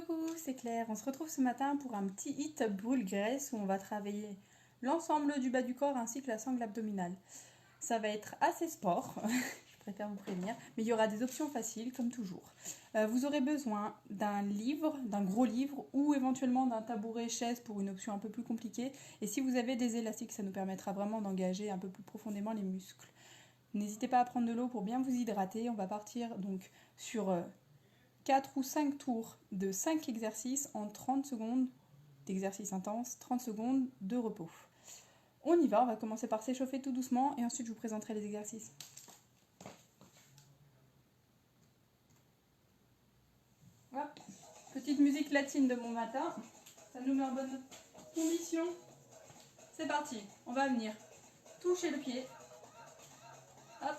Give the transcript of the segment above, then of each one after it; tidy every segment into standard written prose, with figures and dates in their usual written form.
Coucou, c'est Claire. On se retrouve ce matin pour un petit hit boule graisse où on va travailler l'ensemble du bas du corps ainsi que la sangle abdominale. Ça va être assez sport, je préfère vous prévenir, mais il y aura des options faciles comme toujours. Vous aurez besoin d'un livre, d'un gros livre ou éventuellement d'un tabouret chaise pour une option un peu plus compliquée. Et si vous avez des élastiques, ça nous permettra vraiment d'engager un peu plus profondément les muscles. N'hésitez pas à prendre de l'eau pour bien vous hydrater. On va partir donc sur 4 ou 5 tours de 5 exercices en 30 secondes d'exercice intense, 30 secondes de repos. On y va, on va commencer par s'échauffer tout doucement et ensuite je vous présenterai les exercices. Hop. Petite musique latine de bon matin, ça nous met en bonne condition. C'est parti, on va venir toucher le pied. Hop.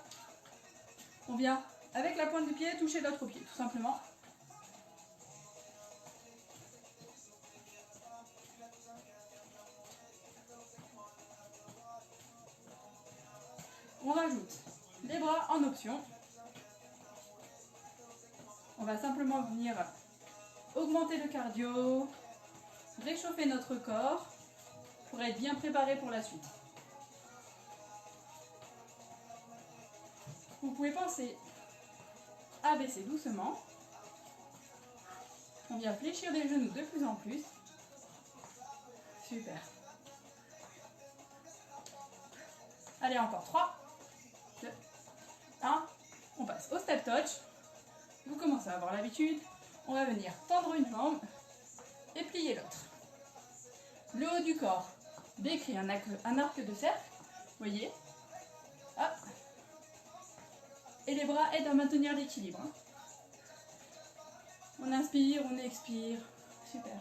On vient avec la pointe du pied toucher l'autre pied, tout simplement. On rajoute les bras en option. On va simplement venir augmenter le cardio, réchauffer notre corps pour être bien préparé pour la suite. Vous pouvez penser à baisser doucement. On vient fléchir les genoux de plus en plus. Super. Allez, encore 3, 2, 1. On passe au step touch. Vous commencez à avoir l'habitude. On va venir tendre une jambe et plier l'autre. Le haut du corps décrit un arc de cercle. Voyez. Hop. Et les bras aident à maintenir l'équilibre. On inspire, on expire. Super.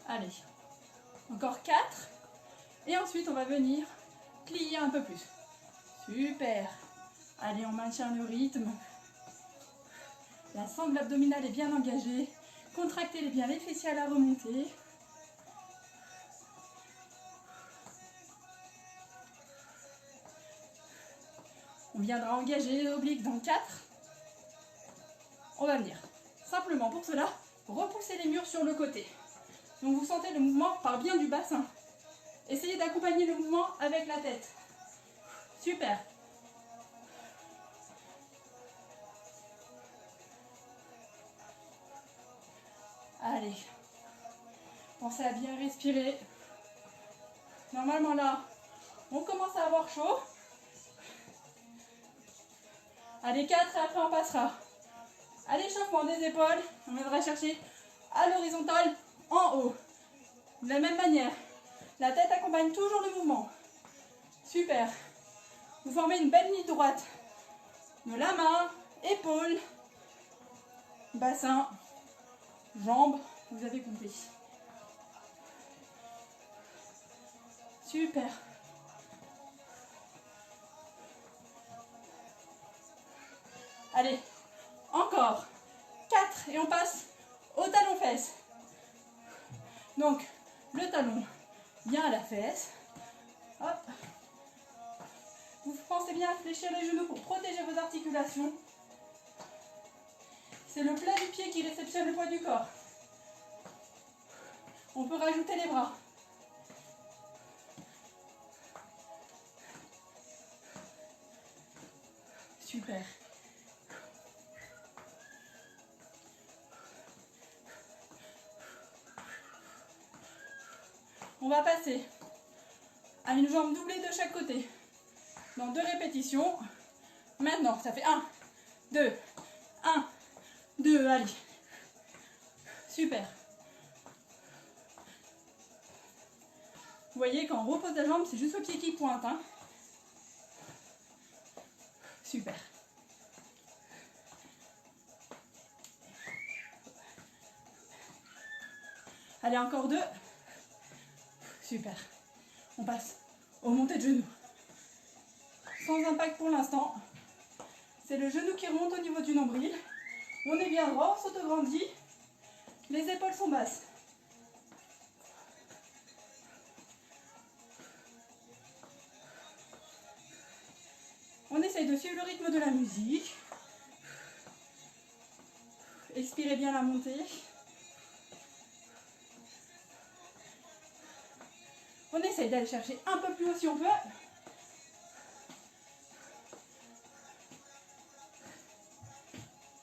Allez. Encore 4. Et ensuite, on va venir plier un peu plus. Super. Allez, on maintient le rythme. La sangle abdominale est bien engagée. Contractez bien les fessiers à la remontée. On viendra engager les obliques dans 4. On va venir simplement pour cela repousser les murs sur le côté. Donc vous sentez le mouvement part bien du bassin. Essayez d'accompagner le mouvement avec la tête. Super. Allez. Pensez à bien respirer. Normalement là, on commence à avoir chaud. Allez, 4 et après on passera à l'échauffement des épaules. On viendra chercher à l'horizontale en haut. De la même manière, la tête accompagne toujours le mouvement. Super. Vous formez une belle ligne droite de la main, épaule, bassin, jambes. Vous avez compris. Super. Allez, encore 4 et on passe au talon-fesse. Donc, le talon bien à la fesse. Hop. Vous pensez bien à fléchir les genoux pour protéger vos articulations. C'est le plat du pied qui réceptionne le poids du corps. On peut rajouter les bras. Super. On va passer à une jambe doublée de chaque côté. Dans 2 répétitions. Maintenant, ça fait 1, 2, 1, 2, allez. Super. Vous voyez, quand on repose la jambe, c'est juste le pied qui pointe. Hein. Super. Allez, encore 2. Super. On passe aux montées de genoux. Sans impact pour l'instant. C'est le genou qui remonte au niveau du nombril. On est bien droit, on s'autograndit. Les épaules sont basses. essaye de suivre le rythme de la musique. Expirez bien la montée. On essaye d'aller chercher un peu plus haut si on peut.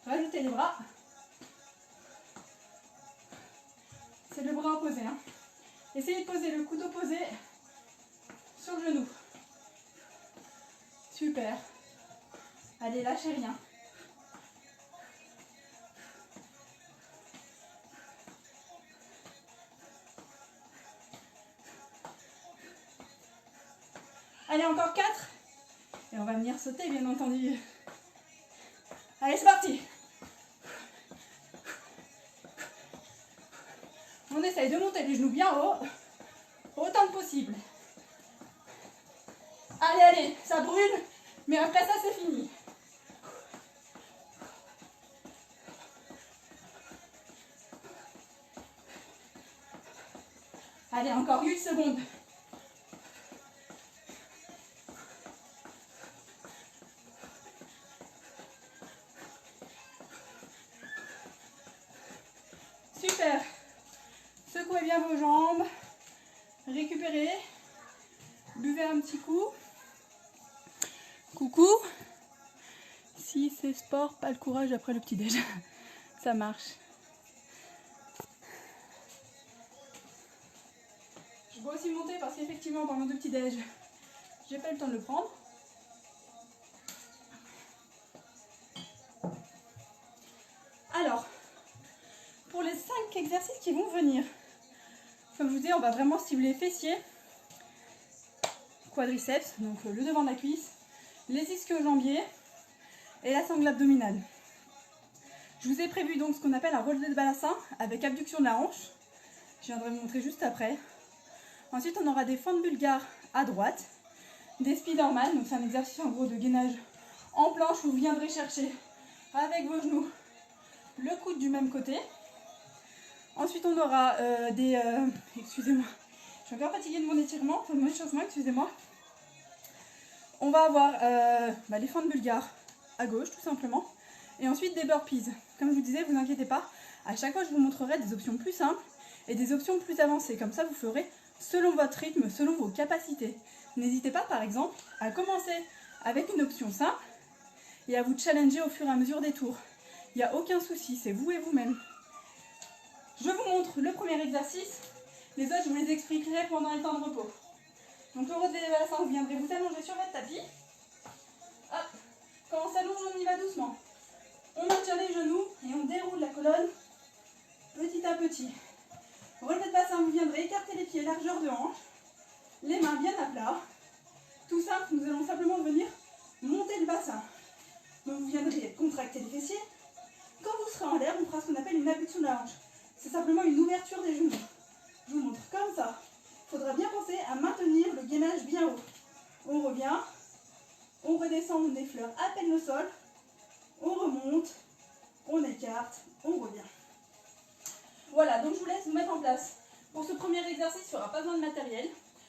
Rajoutez les bras. C'est le bras opposé. Hein. Essayez de poser le coude opposé sur le genou. Super. Allez, lâchez rien. Allez, encore 4. Et on va venir sauter, bien entendu. Allez, c'est parti. On essaye de monter les genoux bien haut, autant que possible. Allez, allez, ça brûle, mais après ça, c'est fini. Allez, encore 8 secondes. Super. Secouez bien vos jambes. Récupérez. Buvez un petit coup. Coucou. Si c'est sport, pas le courage après le petit-déj. Ça marche. Je vais aussi monter parce qu'effectivement, pendant le petit-déj, j'ai pas eu le temps de le prendre. Alors, pour les 5 exercices qui vont venir, comme je vous dis, on va vraiment cibler les fessiers, quadriceps, donc le devant de la cuisse, les ischio-jambiers et la sangle abdominale. Je vous ai prévu donc ce qu'on appelle un relevé de bassin avec abduction de la hanche. Je viendrai vous montrer juste après. Ensuite, on aura des fentes bulgares à droite, des spiderman, donc c'est un exercice en gros de gainage en planche où vous viendrez chercher avec vos genoux le coude du même côté. Ensuite, on aura excusez-moi, je suis encore fatiguée de mon étirement, enfin de mon échauffement, excusez-moi. On va avoir les fentes bulgares à gauche, tout simplement. Et ensuite, des burpees. Comme je vous disais, vous inquiétez pas, à chaque fois, je vous montrerai des options plus simples et des options plus avancées. Comme ça, vous ferez selon votre rythme, selon vos capacités. N'hésitez pas, par exemple, à commencer avec une option simple et à vous challenger au fur et à mesure des tours. Il n'y a aucun souci, c'est vous et vous-même. Je vous montre le premier exercice. Les autres, je vous les expliquerai pendant les temps de repos. Donc le relevé des bassins, vous viendrez vous allonger sur votre tapis. Hop. Quand on s'allonge, on y va doucement. On maintient les genoux et on déroule la colonne petit à petit. Relevé de bassin, vous viendrez écarter les pieds largeur de hanche, les mains bien à plat. Tout simple, nous allons simplement venir monter le bassin. Donc vous viendrez contracter les fessiers. Quand vous serez en l'air, on fera ce qu'on appelle une abduction de la hanche. C'est simplement une ouverture des genoux. Je vous montre comme ça. Il faudra bien penser à maintenir le gainage bien haut. On revient, on redescend, on effleure à peine le sol, on remonte, on écarte, on revient. Voilà, donc je vous laisse vous mettre en place. Pour ce premier exercice, il n'y aura pas besoin de matériel.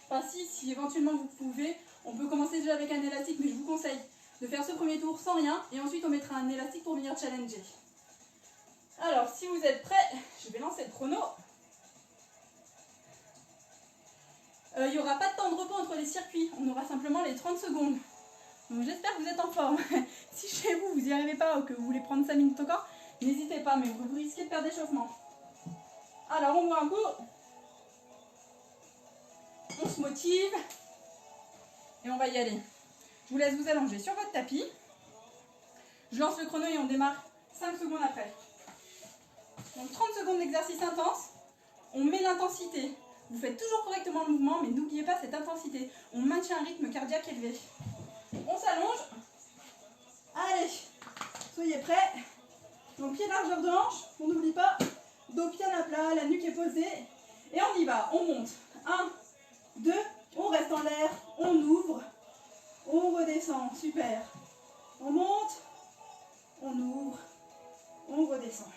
Enfin si éventuellement vous pouvez, on peut commencer déjà avec un élastique, mais je vous conseille de faire ce premier tour sans rien, et ensuite on mettra un élastique pour venir challenger. Alors, si vous êtes prêts, je vais lancer le chrono. Il n'y aura pas de temps de repos entre les circuits, on aura simplement les 30 secondes. Donc j'espère que vous êtes en forme. Si chez vous, vous n'y arrivez pas ou que vous voulez prendre 5 minutes encore, n'hésitez pas, mais vous risquez de perdre d'échauffement. Alors on boit un coup, on se motive et on va y aller. Je vous laisse vous allonger sur votre tapis. Je lance le chrono et on démarre 5 secondes après. Donc 30 secondes d'exercice intense, on met l'intensité. Vous faites toujours correctement le mouvement, mais n'oubliez pas cette intensité. On maintient un rythme cardiaque élevé. On s'allonge. Allez, soyez prêts. Donc pied largeur de hanche, on n'oublie pas. Dos bien à plat, la nuque est posée. Et on y va, on monte. 1, 2, on reste en l'air, on ouvre, on redescend, super. On monte, on ouvre, on redescend.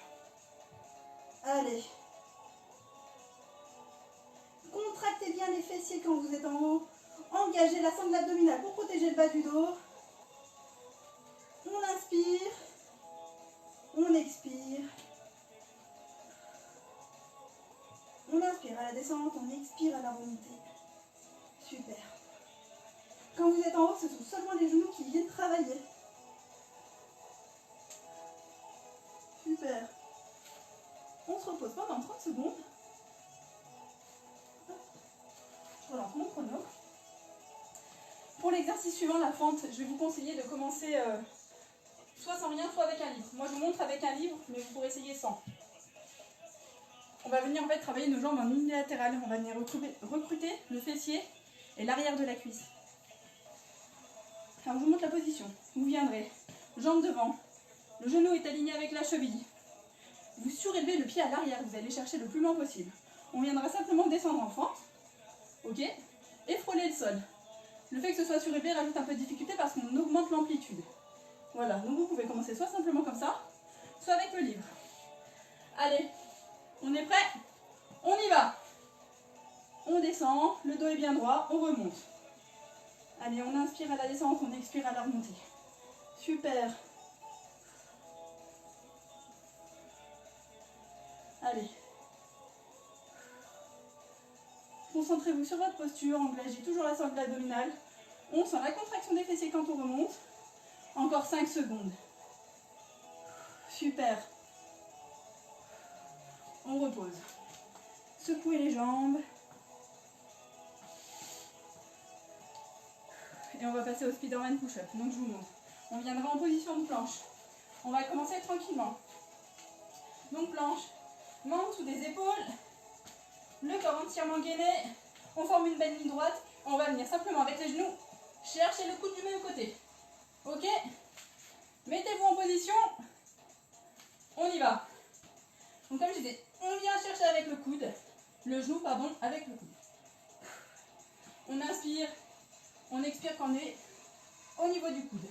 Allez. Contractez bien les fessiers quand vous êtes en haut. Engagez la sangle abdominale pour protéger le bas du dos. On inspire. On expire. On inspire à la descente, on expire à la remontée. Super. Quand vous êtes en haut, ce sont seulement les genoux qui viennent travailler. Super. On se repose pendant 30 secondes. Je relance mon chrono. Pour l'exercice suivant, la fente, je vais vous conseiller de commencer soit sans rien, soit avec un livre. Moi, je vous montre avec un livre, mais vous pourrez essayer sans. On va venir en fait travailler nos jambes en unilatéral. On va venir recruter le fessier et l'arrière de la cuisse. Alors, je vous montre la position. Vous viendrez, jambes devant, le genou est aligné avec la cheville. Vous surélevez le pied à l'arrière, vous allez chercher le plus loin possible. On viendra simplement descendre en fente, ok, et frôler le sol. Le fait que ce soit surélevé rajoute un peu de difficulté parce qu'on augmente l'amplitude. Voilà, donc vous pouvez commencer soit simplement comme ça, soit avec le livre. Allez, on est prêt? On y va. On descend, le dos est bien droit, on remonte. Allez, on inspire à la descente, on expire à la remontée. Super. Allez. Concentrez-vous sur votre posture, engagez toujours la sangle abdominale. On sent la contraction des fessiers quand on remonte. Encore 5 secondes. Super. On repose. Secouez les jambes. Et on va passer au Spiderman push-up. Donc je vous montre. On viendra en position de planche. On va commencer tranquillement. Donc planche, main en dessous des épaules, le corps entièrement gainé. On forme une belle ligne droite. On va venir simplement avec les genoux chercher le coude du même côté. Ok? Mettez-vous en position. On y va. Donc comme je disais, on vient chercher avec le coude, le genou, pardon, avec le coude. On inspire, on expire quand on est au niveau du coude.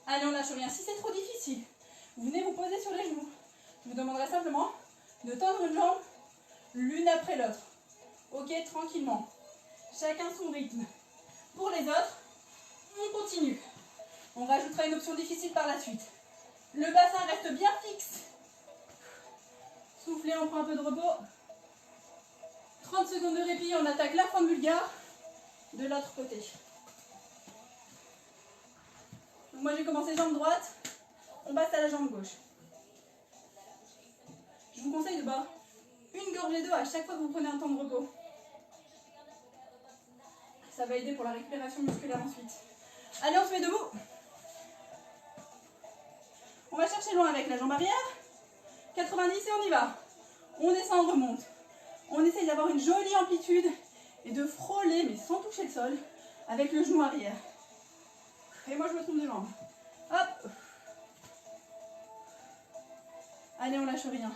Allez, on lâche rien. Si c'est trop difficile, vous venez vous poser sur les genoux. Je vous demanderai simplement de tendre une jambe l'une après l'autre. Ok, tranquillement. Chacun son rythme. Pour les autres, on continue. On rajoutera une option difficile par la suite. Le bassin reste bien fixe. Soufflez, on prend un peu de repos. 30 secondes de répit, on attaque la fente bulgare de l'autre côté. Donc moi j'ai commencé jambe droite, on passe à la jambe gauche. Je vous conseille de boire une gorgée d'eau à chaque fois que vous prenez un temps de repos. Ça va aider pour la récupération musculaire ensuite. Allez, on se met debout. On va chercher loin avec la jambe arrière. 90 et on y va. On descend, on remonte. On essaye d'avoir une jolie amplitude et de frôler, mais sans toucher le sol, avec le genou arrière. Et moi je me trompe de jambe. Hop. Allez, on lâche rien.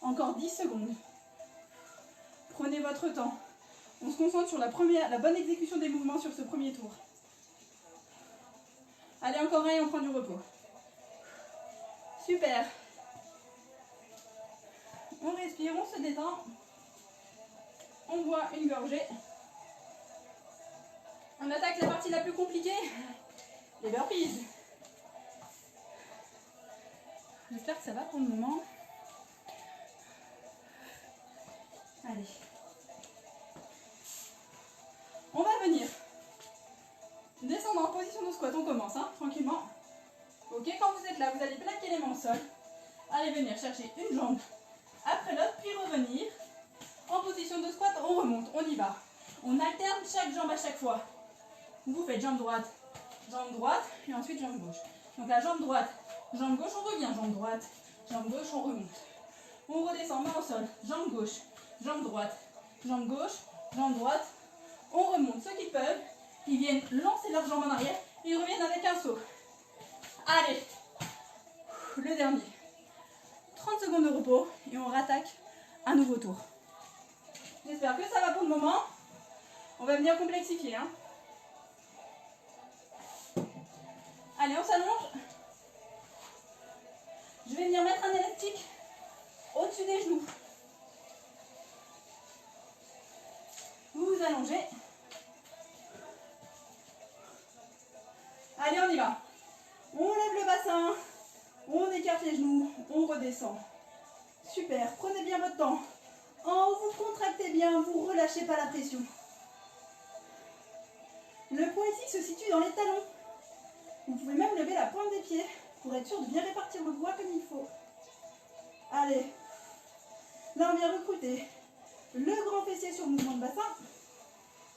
Encore 10 secondes. Prenez votre temps. On se concentre sur la bonne exécution des mouvements sur ce premier tour. Allez, encore un et on prend du repos. Super. On respire, on se détend. On boit une gorgée. On attaque la partie la plus compliquée, les burpees. J'espère que ça va pour le moment. Allez. On va venir descendre en position de squat. On commence, hein, tranquillement. Ok, quand vous êtes là, vous allez plaquer les mains au sol. Allez venir chercher une jambe après l'autre, puis revenir. En position de squat, on remonte, on y va. On alterne chaque jambe à chaque fois. Vous faites jambe droite, et ensuite jambe gauche. Donc la jambe droite, jambe gauche, on revient. Jambe droite, jambe gauche, on remonte. On redescend, main au sol, jambe gauche, jambe droite, jambe gauche, jambe droite. On remonte. Ceux qui peuvent, ils viennent lancer leurs jambes en arrière, ils reviennent avec un saut. Allez, le dernier. 30 secondes de repos et on rattaque un nouveau tour. J'espère que ça va pour le moment. On va venir complexifier, hein. Allez, on s'allonge. Je vais venir mettre un élastique au-dessus des genoux. Vous vous allongez. Allez, on y va. On lève le bassin, on écarte les genoux, on redescend. Super, prenez bien votre temps. En haut, vous contractez bien, vous ne relâchez pas la pression. Le point ici se situe dans les talons. Vous pouvez même lever la pointe des pieds pour être sûr de bien répartir le poids comme il faut. Allez, là on vient recruter le grand fessier sur le mouvement de bassin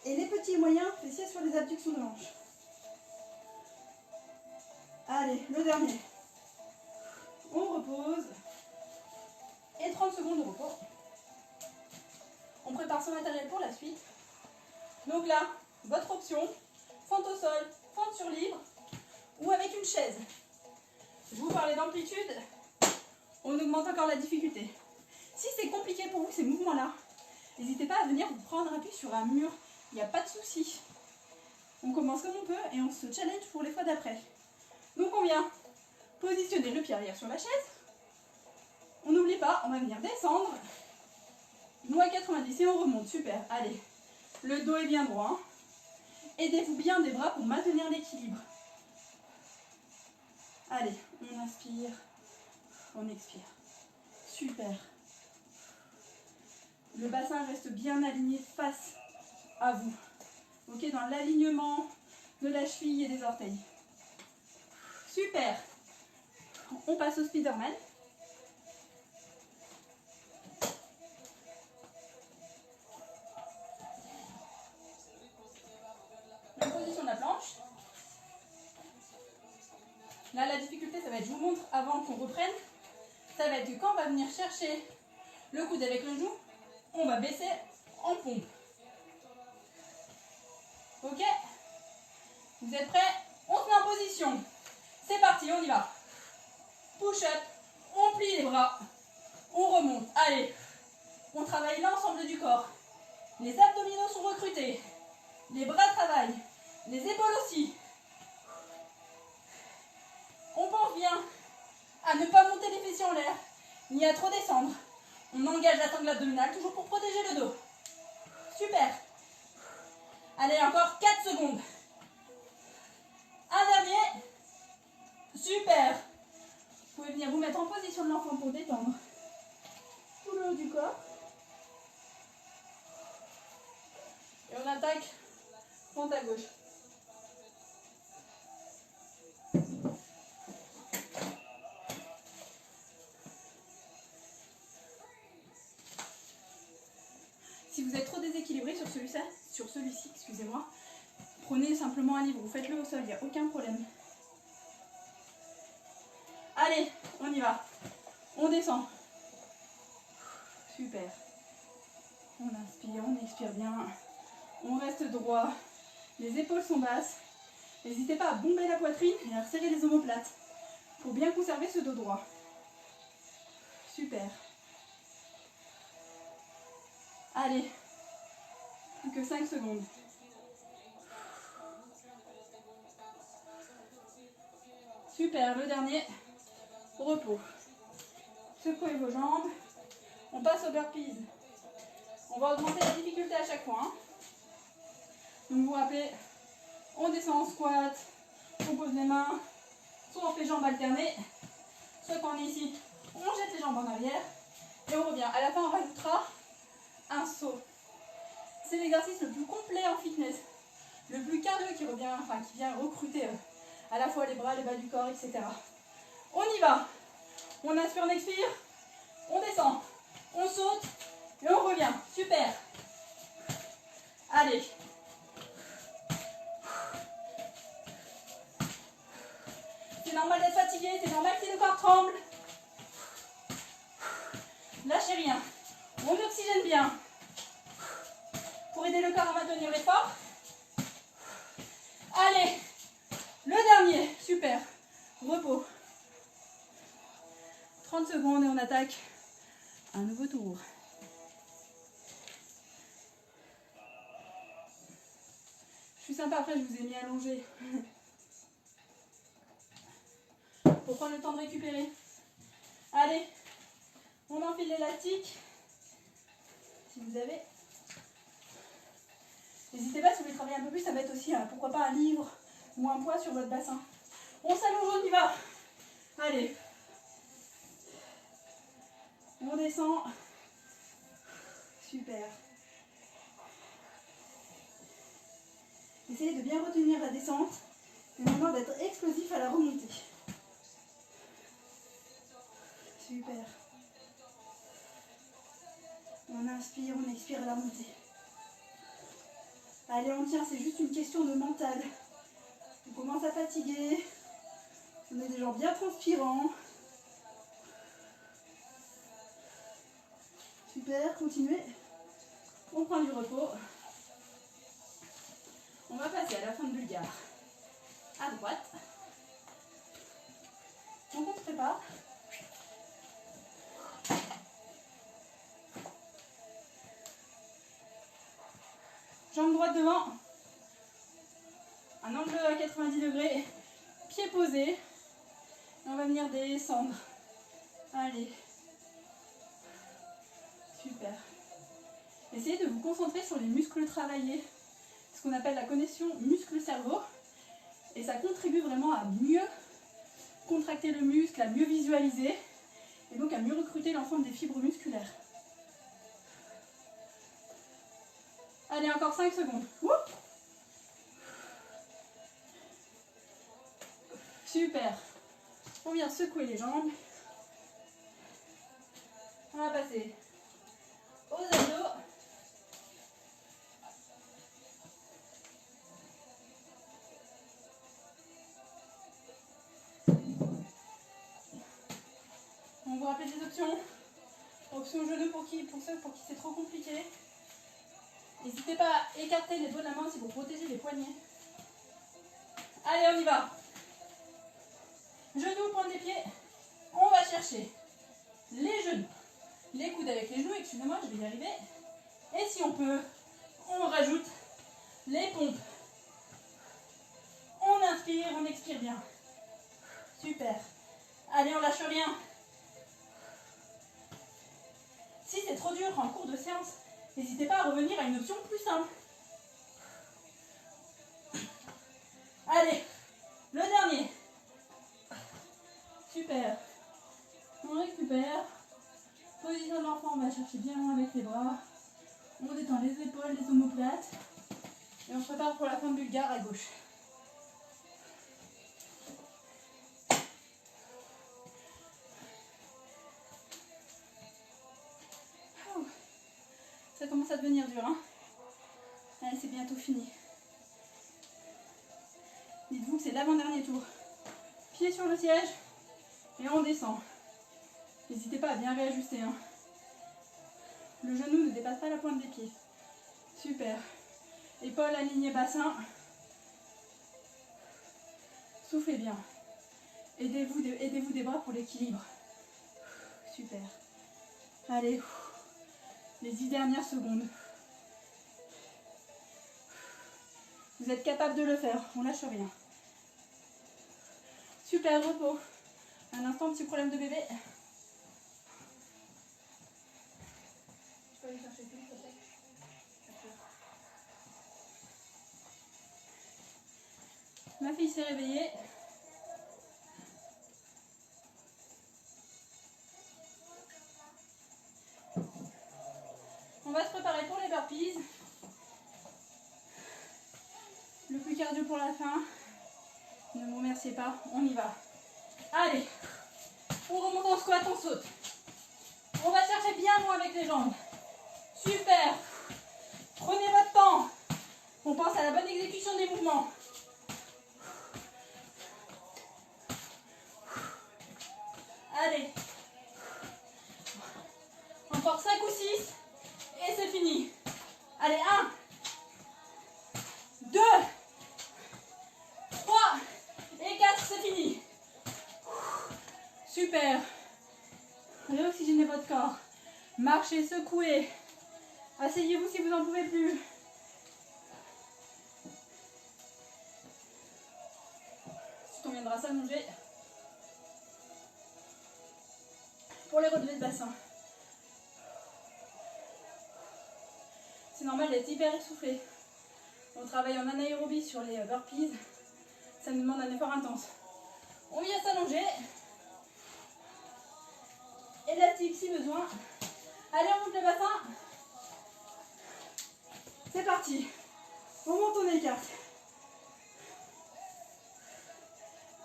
et les petits et moyens fessiers sur les abductions de hanches. Allez, le dernier. On repose. Et 30 secondes de repos. On prépare son matériel pour la suite. Donc là, votre option, fente au sol, fente sur livre ou avec une chaise. Je vous parlais d'amplitude, on augmente encore la difficulté. Si c'est compliqué pour vous ces mouvements-là, n'hésitez pas à venir vous prendre appui sur un mur, il n'y a pas de souci. On commence comme on peut et on se challenge pour les fois d'après. Donc on vient positionner le pied arrière sur la chaise. On n'oublie pas, on va venir descendre. Nous à 90 et on remonte, super. Allez, le dos est bien droit. Aidez-vous bien des bras pour maintenir l'équilibre. Allez, on inspire, on expire. Super. Le bassin reste bien aligné face à vous. Ok, dans l'alignement de la cheville et des orteils. Super. On passe au Spiderman. La position de la planche. Là, la difficulté, ça va être, je vous montre avant qu'on reprenne, ça va être que quand on va venir chercher le coude avec le genou, on va baisser en pompe. Ok? Vous êtes prêts? On se met en position. C'est parti, on y va. Push-up, on plie les bras, on remonte. Allez, on travaille l'ensemble du corps. Les abdominaux sont recrutés, les bras travaillent, les épaules aussi. On pense bien à ne pas monter les fessiers en l'air, ni à trop descendre. On engage la sangle abdominale, toujours pour protéger le dos. Super. Allez, encore 4 secondes. Un dernier. Super. Vous pouvez venir vous mettre en position de l'enfant pour détendre tout le haut du corps. Et on attaque fente à gauche. Si vous êtes trop déséquilibré sur celui-ci, excusez-moi, prenez simplement un livre, vous faites-le au sol, il n'y a aucun problème. Allez, on y va. On descend. Super. On inspire, on expire bien. On reste droit. Les épaules sont basses. N'hésitez pas à bomber la poitrine et à resserrer les omoplates pour bien conserver ce dos droit. Super. Allez, plus que 5 secondes. Super, le dernier. Repos. Secouez vos jambes. On passe au burpees. On va augmenter la difficulté à chaque fois. Hein. Donc vous vous rappelez, on descend en squat, on pose les mains, soit on fait jambes alternées, soit quand on est ici, on jette les jambes en arrière et on revient. À la fin, on rajoutera un saut. C'est l'exercice le plus complet en fitness, le plus cardio qui vient recruter à la fois les bras, les bas du corps, etc. On y va. On inspire, on expire, on descend, on saute et on revient. Super. Allez. C'est normal d'être fatigué, c'est normal si le corps tremble. Lâchez rien. On oxygène bien. Pour aider le corps à maintenir l'effort. Allez, le dernier. Super. Repos. 30 secondes et on attaque un nouveau tour. Je suis sympa, après je vous ai mis allongé. Pour prendre le temps de récupérer. Allez, on enfile l'élastique. Si vous avez. N'hésitez pas, si vous voulez travailler un peu plus, ça va être aussi, pourquoi pas, un livre ou un poids sur votre bassin. On s'allonge, on y va. Allez. On descend. Super. Essayez de bien retenir la descente et maintenant d'être explosif à la remontée. Super. On inspire, on expire à la montée. Allez, on tient, c'est juste une question de mental. On commence à fatiguer. On est des gens bien transpirants. Super, continuez. On prend du repos. On va passer à la fin de Bulgare. À droite. Donc on se prépare. Jambe droite devant. Un angle à 90 degrés. Pied posé. Et on va venir descendre. Allez. Super. Essayez de vous concentrer sur les muscles travaillés. Ce qu'on appelle la connexion muscle-cerveau. Et ça contribue vraiment à mieux contracter le muscle, à mieux visualiser. Et donc à mieux recruter l'ensemble des fibres musculaires. Allez, encore 5 secondes. Ouh. Super. On vient secouer les jambes. On va passer aux abdos. On vous rappelle des options. Option genou pour ceux pour qui c'est trop compliqué. N'hésitez pas à écarter les doigts de la main si vous protégez les poignets. Allez, on y va. Genoux, pointe des pieds. On va chercher les genoux. Les coudes avec les genoux, excusez-moi, je vais y arriver. Et si on peut, on rajoute les pompes. On inspire, on expire bien. Super. Allez, on lâche rien. Si c'est trop dur en cours de séance, n'hésitez pas à revenir à une option plus simple. Allez, le dernier. Super. On récupère. Position de l'enfant, on va chercher bien loin avec les bras. On détend les épaules, les omoplates. Et on se prépare pour la fin de Bulgare à gauche. Ça commence à devenir dur, hein. Allez, c'est bientôt fini. Dites-vous que c'est l'avant-dernier tour. Pied sur le siège et on descend. N'hésitez pas à bien réajuster, hein. Le genou ne dépasse pas la pointe des pieds. Super. Épaules alignées bassin. Soufflez bien. Aidez-vous des bras pour l'équilibre. Super. Allez. Les 10 dernières secondes. Vous êtes capable de le faire. On lâche rien. Super, repos. Un instant, petit problème de bébé. Je peux aller chercher tout, s'il te plaît. Ma fille s'est réveillée. On va se préparer pour les burpees. Le plus cardio pour la fin. Ne me remerciez pas, on y va. Allez, on remonte en squat, on saute. On va chercher bien loin avec les jambes. Super. Prenez votre temps. On pense à la bonne exécution des mouvements. Allez. Encore 5 ou 6. Et c'est fini. Allez, 1, 2, 3 et 4, c'est fini. Super. Réoxygénez votre corps. Marchez, secouez. Asseyez-vous si vous n'en pouvez plus. Ensuite, on viendra s'allonger pour les relevés de bassin. C'est normal d'être hyper essoufflé. On travaille en anaérobie sur les burpees. Ça nous demande un effort intense. On vient s'allonger. Élastique si besoin. Allez, on monte le bassin. C'est parti. On monte, on écarte.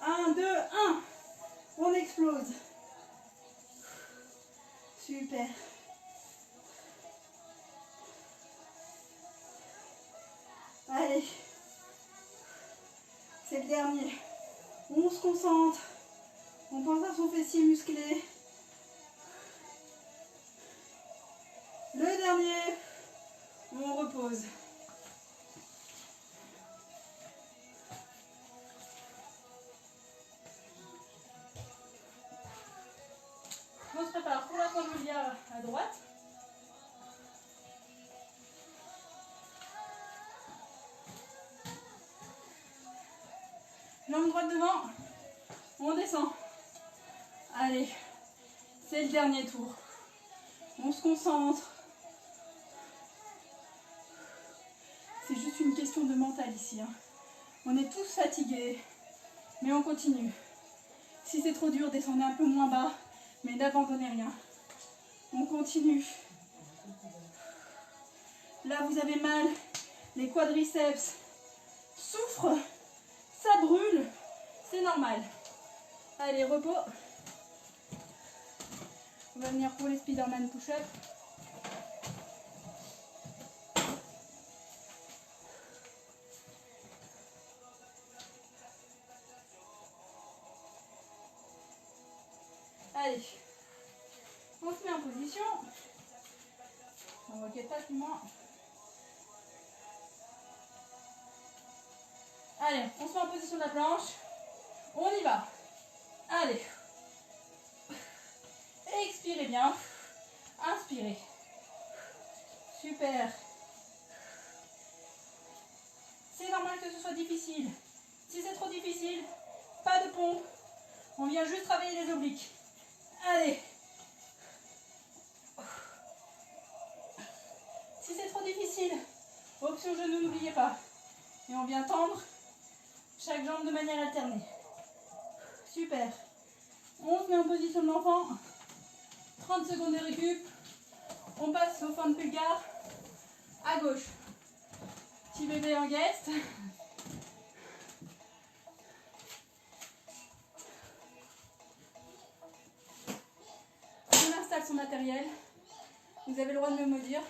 1, 2, 1. On explose. Super. Allez. C'est le dernier. On se concentre. On pense à son fessier musclé. Le dernier. On repose. On se prépare pour la pendoulière à droite. Jambe droite devant. On descend. Allez, c'est le dernier tour. On se concentre. C'est juste une question de mental ici. On est tous fatigués, mais on continue. Si c'est trop dur, descendez un peu moins bas, mais n'abandonnez rien. On continue. Là, vous avez mal. Les quadriceps souffrent. Ça brûle. C'est normal. Allez, repos. On va venir pour les Spider-Man push-up. Allez. On se met en position. On requête pas plus loin. Allez, on se met en position de la planche. On y va. Allez. Expirez bien. Inspirez. Super. C'est normal que ce soit difficile. Si c'est trop difficile, pas de pompe. On vient juste travailler les obliques. Allez. Si c'est trop difficile, option genou, n'oubliez pas. Et on vient tendre chaque jambe de manière alternée. Super. On se met en position de l'enfant. 30 secondes de récup. On passe au fond de pulgar. À gauche. Petit bébé en guest. On installe son matériel. Vous avez le droit de me maudire.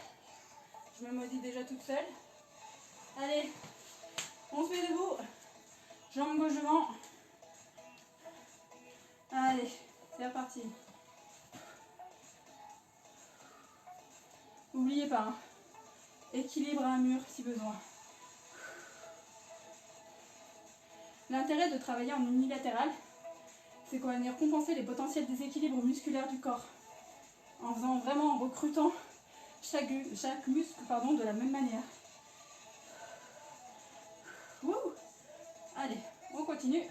Je me maudis déjà toute seule. Allez. On se met debout. Jambe gauche devant. Allez, c'est reparti. N'oubliez pas, équilibre à un mur si besoin. L'intérêt de travailler en unilatéral, c'est qu'on va venir compenser les potentiels déséquilibres musculaires du corps. En faisant vraiment, en recrutant chaque muscle de la même manière. Wouh. Allez, on continue.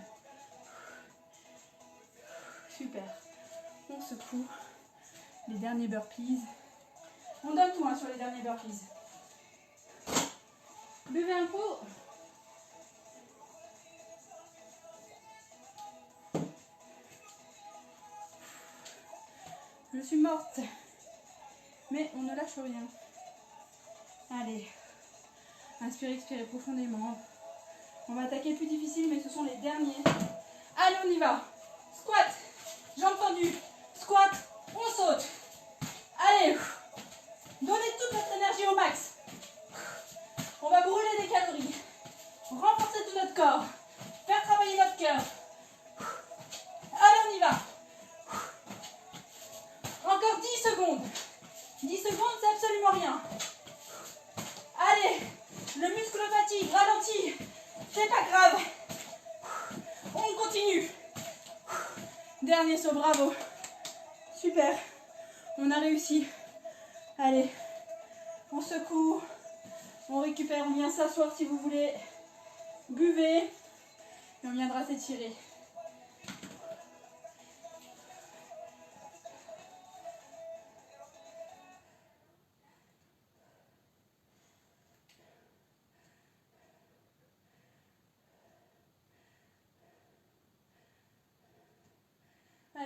Super. On secoue. Les derniers burpees. On donne tout sur les derniers burpees. Buvez un coup. Je suis morte. Mais on ne lâche rien. Allez. Inspirez, expirez profondément. On va attaquer le plus difficile, mais ce sont les derniers. Allez, on y va. Squat. Jambes tendues. Squat. On saute. Allez. Donnez toute votre énergie au max. On va brûler des calories. Renforcer tout notre corps. Faire travailler notre cœur. Allez, on y va. Encore 10 secondes. 10 secondes, c'est absolument rien. Allez, le muscle fatigue, ralentit. C'est pas grave. On continue. Dernier saut, bravo. Super. On a réussi. Allez, on secoue. On récupère, on vient s'asseoir si vous voulez. Buvez. Et on viendra s'étirer.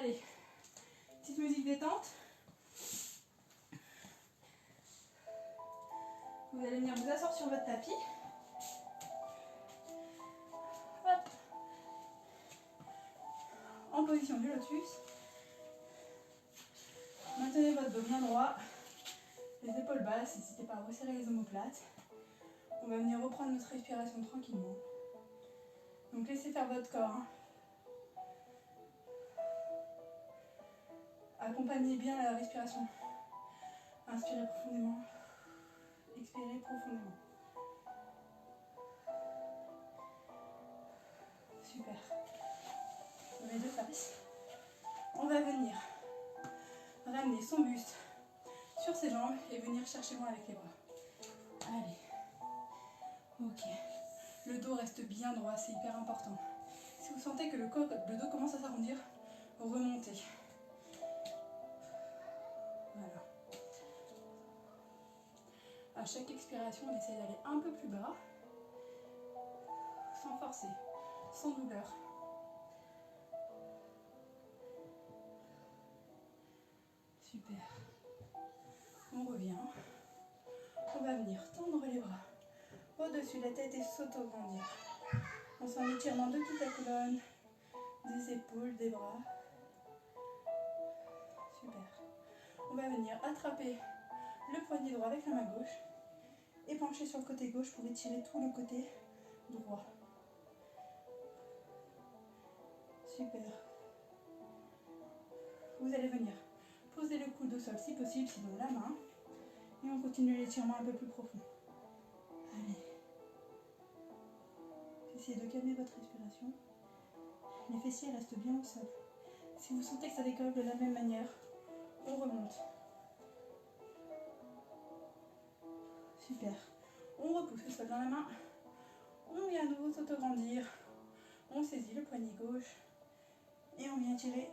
Allez, petite musique détente. Vous allez venir vous asseoir sur votre tapis. Hop. En position du lotus. Maintenez votre dos bien droit. Les épaules basses, n'hésitez pas à resserrer les omoplates. On va venir reprendre notre respiration tranquillement. Donc laissez faire votre corps. Hein. Accompagnez bien la respiration. Inspirez profondément. Expirez profondément. Super. Les deux faces. On va venir ramener son buste sur ses jambes et venir chercher loin avec les bras. Allez. Ok. Le dos reste bien droit, c'est hyper important. Si vous sentez que le dos commence à s'arrondir, remontez. Voilà. À chaque expiration, on essaie d'aller un peu plus bas, sans forcer, sans douleur. Super. On revient. On va venir tendre les bras au-dessus de la tête et s'auto-grandir. On sent l'étirement de toute la colonne, des épaules, des bras. Super. On va venir attraper le poignet droit avec la main gauche et pencher sur le côté gauche pour étirer tout le côté droit. Super. Vous allez venir poser le coude au sol si possible, sinon la main. Et on continue l'étirement un peu plus profond. Allez. Essayez de calmer votre respiration. Les fessiers restent bien au sol. Si vous sentez que ça décolle de la même manière, on remonte. Super. On repousse le sol dans la main. On vient à nouveau s'auto-grandir. On saisit le poignet gauche. Et on vient tirer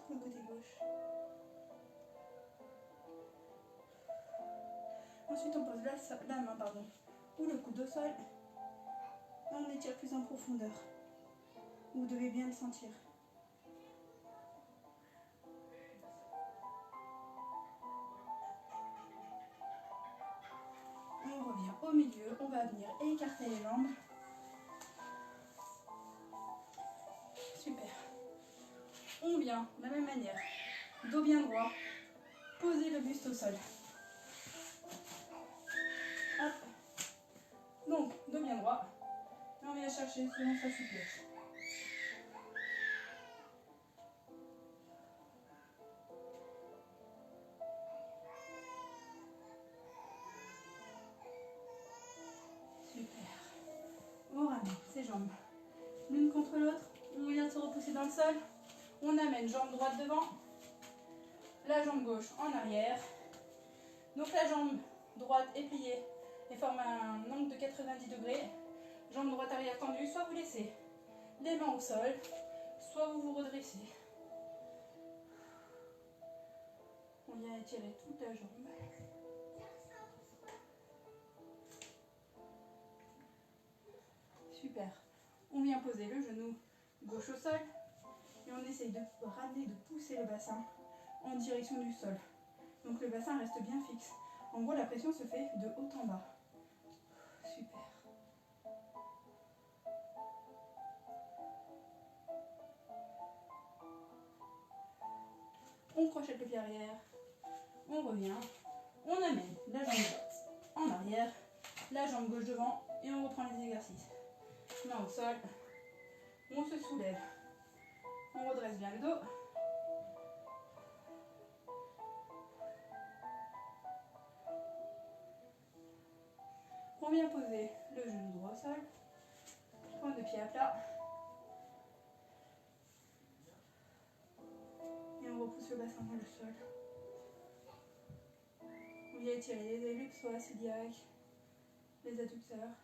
tout le côté gauche. Ensuite, on pose la main ou le coude au sol. Et on étire plus en profondeur. Vous devez bien le sentir. On revient au milieu. On va venir écarter les jambes. Super. On vient de la même manière. Dos bien droit. Posez le buste au sol. Hop. Donc, dos bien droit. Et on vient chercher selon sa souplesse. Super. On ramène ses jambes l'une contre l'autre. On vient de se repousser dans le sol. On amène jambe droite devant. La jambe gauche en arrière. Donc la jambe droite est pliée et forme un angle de 90 degrés. Jambe droite arrière tendue, soit vous laissez les mains au sol, soit vous vous redressez. On vient étirer toute la jambe. Super. On vient poser le genou gauche au sol et on essaye de ramener, de pousser le bassin en direction du sol. Donc le bassin reste bien fixe. En gros, la pression se fait de haut en bas. Super. On crochette le pied arrière. On revient. On amène la jambe droite en arrière, la jambe gauche devant et on reprend les exercices. Main au sol. On se soulève. On redresse bien le dos. On vient poser le genou droit au sol. Point de pied à plat. Et on repousse le bassin dans le sol. On vient étirer les ailes psoas iliaques, les adducteurs.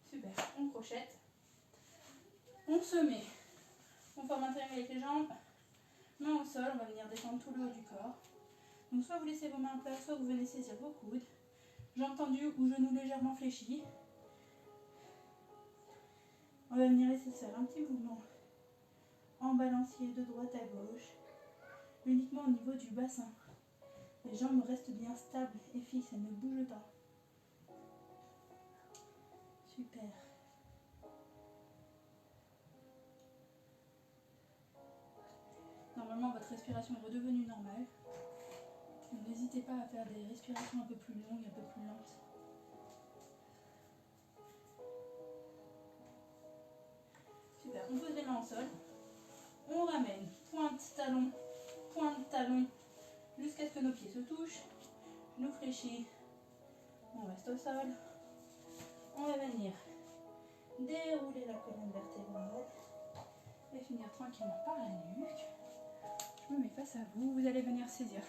Super. On crochette. On se met. On forme un triangle avec les jambes. Main au sol. On va venir détendre tout le haut du corps. Donc soit vous laissez vos mains en place, soit vous venez saisir vos coudes. Jambes tendues ou genoux légèrement fléchis. On va venir laisser faire un petit mouvement en balancier de droite à gauche, uniquement au niveau du bassin. Les jambes restent bien stables et fixes, elles ne bougent pas. Super. Normalement, votre respiration est redevenue normale. N'hésitez pas à faire des respirations un peu plus longues, un peu plus lentes. Super, on pose les mains au sol. On ramène pointe talon, jusqu'à ce que nos pieds se touchent. Genoux fléchis. On reste au sol. On va venir dérouler la colonne vertébrale et finir tranquillement par la nuque. Je me mets face à vous. Vous allez venir saisir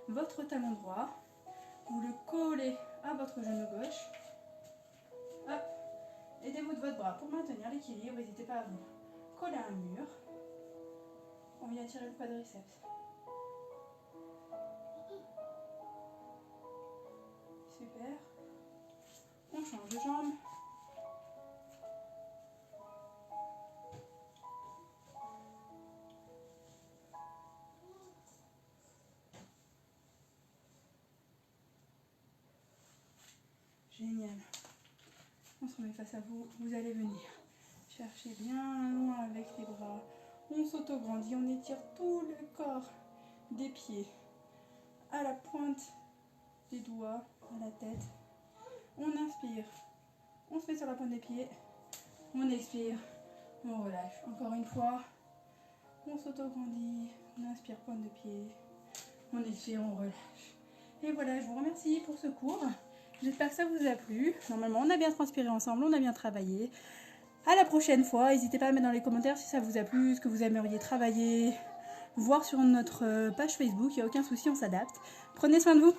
votre talon droit. Vous le collez à votre genou gauche. Hop. Aidez-vous de votre bras pour maintenir l'équilibre. N'hésitez pas à vous coller à un mur. On vient tirer le quadriceps. Super. On change de jambe. Génial. On se remet face à vous. Vous allez venir chercher bien loin avec les bras. On s'auto-grandit. On étire tout le corps des pieds à la pointe des doigts, à la tête. On inspire. On se met sur la pointe des pieds. On expire. On relâche. Encore une fois. On s'auto-grandit. On inspire, pointe de pied. On expire, on relâche. Et voilà, je vous remercie pour ce cours. J'espère que ça vous a plu. Normalement, on a bien transpiré ensemble, on a bien travaillé. À la prochaine fois, n'hésitez pas à mettre dans les commentaires si ça vous a plu, ce que vous aimeriez travailler, voir sur notre page Facebook, il n'y a aucun souci, on s'adapte. Prenez soin de vous.